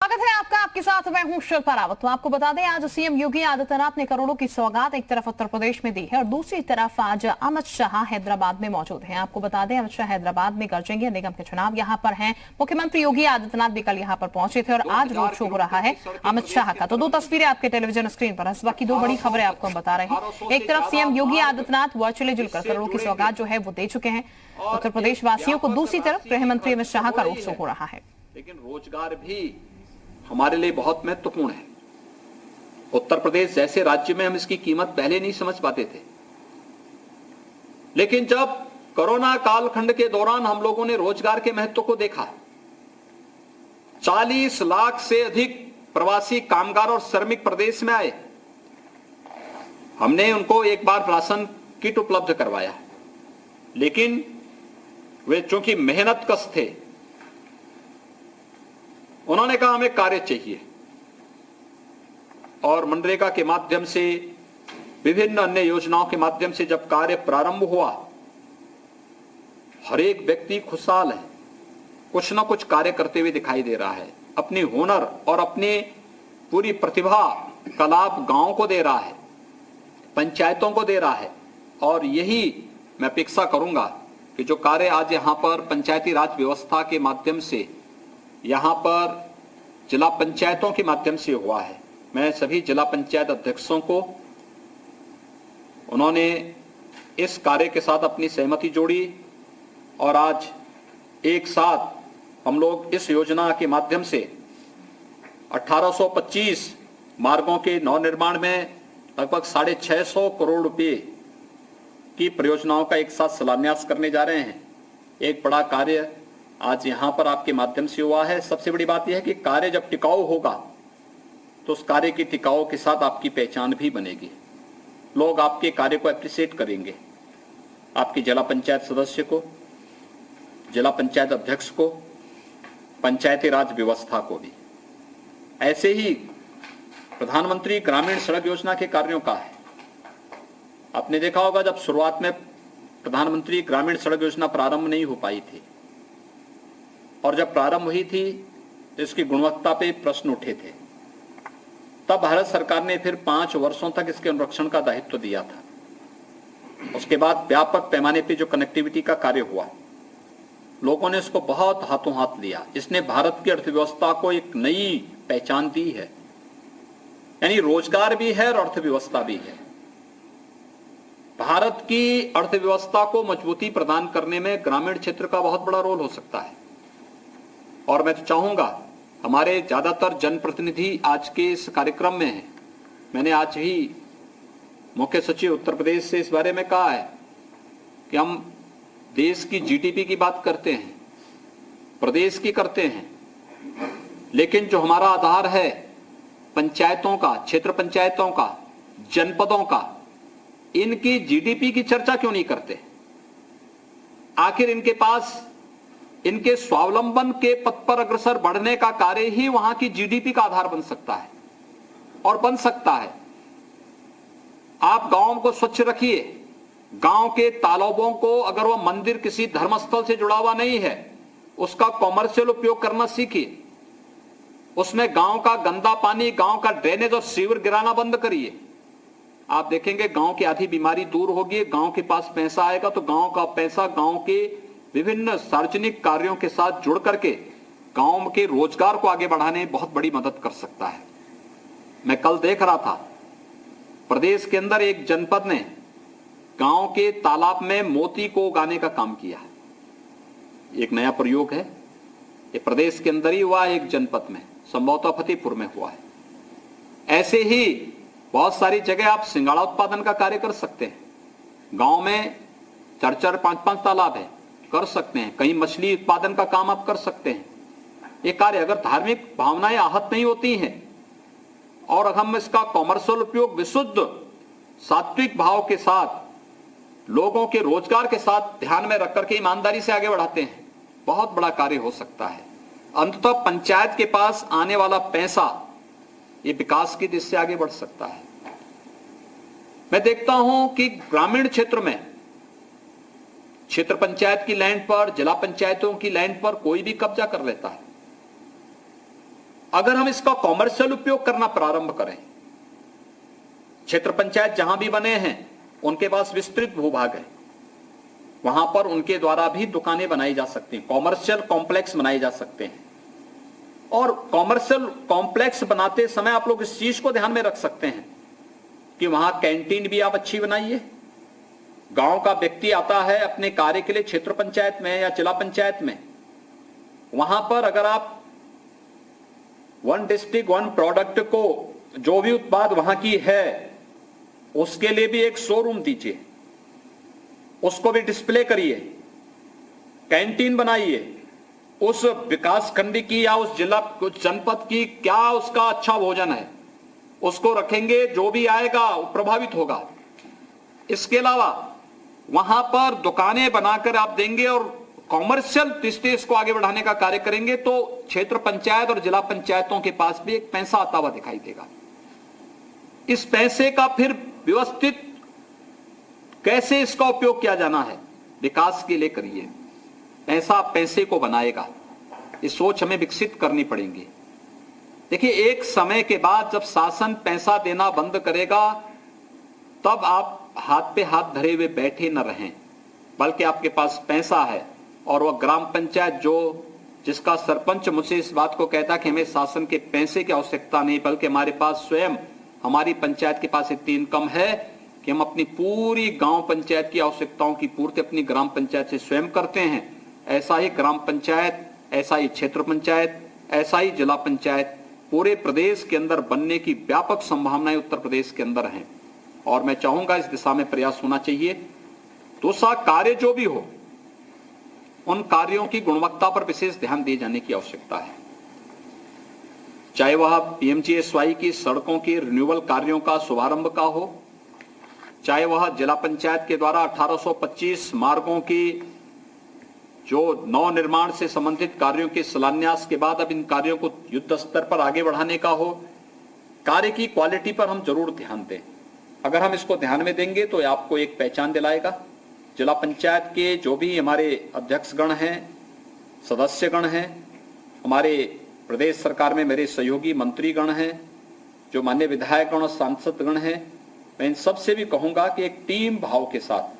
स्वागत है आपका। आपके साथ मैं हूं शिल्पा रावत। तो आपको बता दें, आज सीएम योगी आदित्यनाथ ने करोड़ों की सौगात एक तरफ उत्तर प्रदेश में दी है और दूसरी तरफ आज अमित शाह हैदराबाद में मौजूद हैं। आपको बता दें, अमित शाह हैदराबाद में गरजेंगे, निगम के चुनाव यहां पर हैं। मुख्यमंत्री योगी आदित्यनाथ भी कल यहां पर पहुंचे थे और आज रोड शो हो रहा है अमित शाह का। तो दो तस्वीरें आपके टेलीविजन स्क्रीन पर। इस वक्त की दो बड़ी खबरें आपको हम बता रहे हैं। एक तरफ सीएम योगी आदित्यनाथ वर्चुअली जुलकर करोड़ों की सौगात जो है वो दे चुके हैं उत्तर प्रदेश वासियों को। दूसरी तरफ गृह मंत्री अमित शाह का रोड शो हो रहा है। लेकिन रोजगार भी हमारे लिए बहुत महत्वपूर्ण है। उत्तर प्रदेश जैसे राज्य में हम इसकी कीमत पहले नहीं समझ पाते थे, लेकिन जब कोरोना कालखंड के दौरान हम लोगों ने रोजगार के महत्व को देखा, 40 लाख से अधिक प्रवासी कामगार और श्रमिक प्रदेश में आए, हमने उनको एक बार राशन किट उपलब्ध करवाया, लेकिन वे चूंकि मेहनत कश थे, उन्होंने कहा हमें कार्य चाहिए और मनरेगा के माध्यम से, विभिन्न अन्य योजनाओं के माध्यम से जब कार्य प्रारंभ हुआ, हर एक व्यक्ति खुशहाल है, कुछ ना कुछ कार्य करते हुए दिखाई दे रहा है, अपनी हुनर और अपनी पूरी प्रतिभा का लाभ गांव को दे रहा है, पंचायतों को दे रहा है। और यही मैं अपेक्षा करूंगा कि जो कार्य आज यहां पर पंचायती राज व्यवस्था के माध्यम से, यहां पर जिला पंचायतों के माध्यम से हुआ है, मैं सभी जिला पंचायत अध्यक्षों को, उन्होंने इस कार्य के साथ अपनी सहमति जोड़ी और आज एक साथ हम लोग इस योजना के माध्यम से 1825 मार्गों के नवनिर्माण में लगभग 650 करोड़ रुपए की परियोजनाओं का एक साथ शिलान्यास करने जा रहे हैं। एक बड़ा कार्य आज यहां पर आपके माध्यम से हुआ है। सबसे बड़ी बात यह है कि कार्य जब टिकाऊ होगा तो उस कार्य की टिकाऊ के साथ आपकी पहचान भी बनेगी, लोग आपके कार्य को एप्रिशिएट करेंगे, आपकी जिला पंचायत सदस्य को, जिला पंचायत अध्यक्ष को, पंचायती राज व्यवस्था को भी। ऐसे ही प्रधानमंत्री ग्रामीण सड़क योजना के कार्यों का है। आपने देखा होगा, जब शुरुआत में प्रधानमंत्री ग्रामीण सड़क योजना प्रारंभ नहीं हो पाई थी और जब प्रारंभ हुई थी तो इसकी गुणवत्ता पे प्रश्न उठे थे, तब भारत सरकार ने फिर 5 वर्षों तक इसके अनुरक्षण का दायित्व दिया था। उसके बाद व्यापक पैमाने पे जो कनेक्टिविटी का कार्य हुआ, लोगों ने इसको बहुत हाथों हाथ लिया। इसने भारत की अर्थव्यवस्था को एक नई पहचान दी है, यानी रोजगार भी है और अर्थव्यवस्था भी है। भारत की अर्थव्यवस्था को मजबूती प्रदान करने में ग्रामीण क्षेत्र का बहुत बड़ा रोल हो सकता है। और मैं तो चाहूंगा, हमारे ज्यादातर जनप्रतिनिधि आज के इस कार्यक्रम में हैं। मैंने आज ही मुख्य सचिव उत्तर प्रदेश से इस बारे में कहा है कि हम देश की जीडीपी की बात करते हैं, प्रदेश की करते हैं, लेकिन जो हमारा आधार है पंचायतों का, क्षेत्र पंचायतों का, जनपदों का, इनकी जीडीपी की चर्चा क्यों नहीं करते? आखिर इनके पास, इनके स्वावलंबन के पथ पर अग्रसर बढ़ने का कार्य ही वहां की जीडीपी का आधार बन सकता है और बन सकता है। आप गांव को स्वच्छ रखिए, गांव के तालाबों को, अगर वह मंदिर किसी धर्मस्थल से जुड़ा हुआ नहीं है, उसका कॉमर्शियल उपयोग करना सीखिए। उसमें गांव का गंदा पानी, गांव का ड्रेनेज और सीवर गिराना बंद करिए। आप देखेंगे गांव की आधी बीमारी दूर होगी। गांव के पास पैसा आएगा तो गांव का पैसा गांव के विभिन्न सार्वजनिक कार्यों के साथ जुड़ करके गांव के रोजगार को आगे बढ़ाने में बहुत बड़ी मदद कर सकता है। मैं कल देख रहा था, प्रदेश के अंदर एक जनपद ने गांव के तालाब में मोती को उगाने का काम किया है। एक नया प्रयोग है, ये प्रदेश के अंदर ही हुआ है, एक जनपद में, संभवतः फतेहपुर में हुआ है। ऐसे ही बहुत सारी जगह आप सिंगाड़ा उत्पादन का कार्य कर सकते हैं। गांव में 4-4, 5-5 तालाब है, कर सकते हैं। कहीं मछली उत्पादन का काम आप कर सकते हैं। ये कार्य, अगर धार्मिक भावनाएं आहत नहीं होती हैं और हम इसका कॉमर्शियल उपयोग विशुद्ध सात्विक भाव के साथ, लोगों के रोजगार के साथ ध्यान में रख करके ईमानदारी से आगे बढ़ाते हैं, बहुत बड़ा कार्य हो सकता है। अंततः पंचायत के पास आने वाला पैसा ये विकास की दिशा से आगे बढ़ सकता है। मैं देखता हूं कि ग्रामीण क्षेत्र में, क्षेत्र पंचायत की लैंड पर, जिला पंचायतों की लैंड पर कोई भी कब्जा कर लेता है। अगर हम इसका कॉमर्शियल उपयोग करना प्रारंभ करें, क्षेत्र पंचायत जहां भी बने हैं उनके पास विस्तृत भूभाग है, वहां पर उनके द्वारा भी दुकानें बनाई जा सकती हैं, कॉमर्शियल कॉम्प्लेक्स बनाए जा सकते हैं। और कॉमर्शियल कॉम्प्लेक्स बनाते समय आप लोग इस चीज को ध्यान में रख सकते हैं कि वहां कैंटीन भी आप अच्छी बनाइए। गांव का व्यक्ति आता है अपने कार्य के लिए क्षेत्र पंचायत में या जिला पंचायत में, वहां पर अगर आप वन डिस्ट्रिक्ट वन प्रोडक्ट को, जो भी उत्पाद वहां की है उसके लिए भी एक शोरूम दीजिए, उसको भी डिस्प्ले करिए, कैंटीन बनाइए, उस विकास खंड की या उस जिला उस जनपद की क्या उसका अच्छा भोजन है उसको रखेंगे, जो भी आएगा वो प्रभावित होगा। इसके अलावा वहां पर दुकानें बनाकर आप देंगे और कॉमर्शियल दृष्टि इसको आगे बढ़ाने का कार्य करेंगे तो क्षेत्र पंचायत और जिला पंचायतों के पास भी एक पैसा आता हुआ दिखाई देगा। इस पैसे का फिर व्यवस्थित कैसे इसका उपयोग किया जाना है, विकास के लिए करिए, पैसा पैसे को बनाएगा, ये सोच हमें विकसित करनी पड़ेगी। देखिए, एक समय के बाद जब शासन पैसा देना बंद करेगा तब आप हाथ पे हाथ धरे हुए बैठे न रहें, बल्कि आपके पास पैसा है और वह ग्राम पंचायत जिसका सरपंच मुझसे इस बात को कहता कि हमें शासन के पैसे की आवश्यकता नहीं, बल्कि हमारे पास स्वयं हमारी पंचायत के पास इतनी इनकम है कि हम अपनी पूरी गांव पंचायत की आवश्यकताओं की पूर्ति अपनी ग्राम पंचायत से स्वयं करते हैं। ऐसा ही ग्राम पंचायत, ऐसा ही क्षेत्र पंचायत, ऐसा ही जिला पंचायत पूरे प्रदेश के अंदर बनने की व्यापक संभावनाएं उत्तर प्रदेश के अंदर हैं और मैं चाहूंगा इस दिशा में प्रयास होना चाहिए। दूसरा, कार्य जो भी हो उन कार्यों की गुणवत्ता पर विशेष ध्यान दिए जाने की आवश्यकता है, चाहे वह पीएमजीएसवाई की सड़कों की रिन्यूअल कार्यों का शुभारंभ का हो, चाहे वह जिला पंचायत के द्वारा 1825 मार्गों की जो नव निर्माण से संबंधित कार्यों के शिलान्यास के बाद अब इन कार्यों को युद्ध स्तर पर आगे बढ़ाने का हो। कार्य की क्वालिटी पर हम जरूर ध्यान दें। अगर हम इसको ध्यान में देंगे तो आपको एक पहचान दिलाएगा। जिला पंचायत के जो भी हमारे अध्यक्षगण हैं, सदस्यगण हैं, हमारे प्रदेश सरकार में मेरे सहयोगी मंत्रीगण हैं, जो माननीय विधायकगण और सांसदगण हैं, मैं इन सबसे भी कहूंगा कि एक टीम भाव के साथ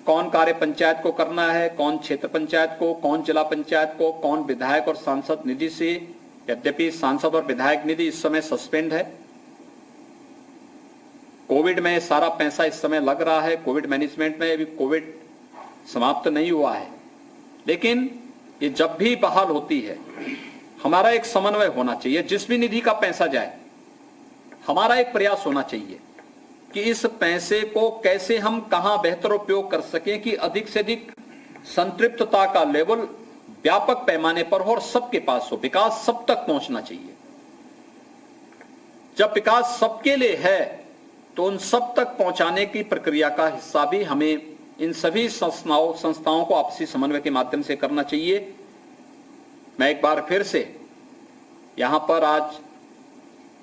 कौन कार्य पंचायत को करना है, कौन क्षेत्र पंचायत को, कौन जिला पंचायत को, कौन विधायक और सांसद निधि से, यद्यपि सांसद और विधायक निधि इस समय सस्पेंड है, कोविड में सारा पैसा इस समय लग रहा है, कोविड मैनेजमेंट में, अभी कोविड समाप्त नहीं हुआ है, लेकिन ये जब भी बहाल होती है हमारा एक समन्वय होना चाहिए। जिस भी निधि का पैसा जाए हमारा एक प्रयास होना चाहिए कि इस पैसे को कैसे हम कहां बेहतर उपयोग कर सकें कि अधिक से अधिक संतृप्तता का लेवल व्यापक पैमाने पर हो और सबके पास हो। विकास सब तक पहुंचना चाहिए। जब विकास सबके लिए है तो उन सब तक पहुंचाने की प्रक्रिया का हिस्सा भी हमें इन सभी संस्थाओं को आपसी समन्वय के माध्यम से करना चाहिए। मैं एक बार फिर से यहां पर आज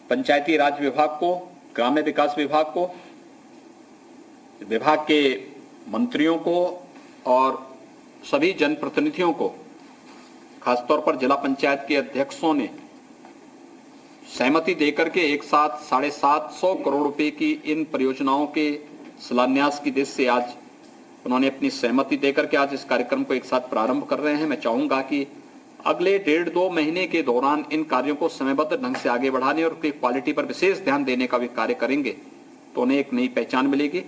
पंचायती राज विभाग को, ग्राम्य विकास विभाग को, विभाग के मंत्रियों को और सभी जनप्रतिनिधियों को, खासतौर पर जिला पंचायत के अध्यक्षों ने सहमति देकर के एक साथ 750 करोड़ रुपए की इन परियोजनाओं के शिलान्यास की दिशा से आज उन्होंने अपनी सहमति देकर के आज इस कार्यक्रम को एक साथ प्रारंभ कर रहे हैं। मैं चाहूंगा कि अगले 1.5-2 महीने के दौरान इन कार्यों को समयबद्ध ढंग से आगे बढ़ाने और क्वालिटी पर विशेष ध्यान देने का भी कार्य करेंगे तो उन्हें एक नई पहचान मिलेगी।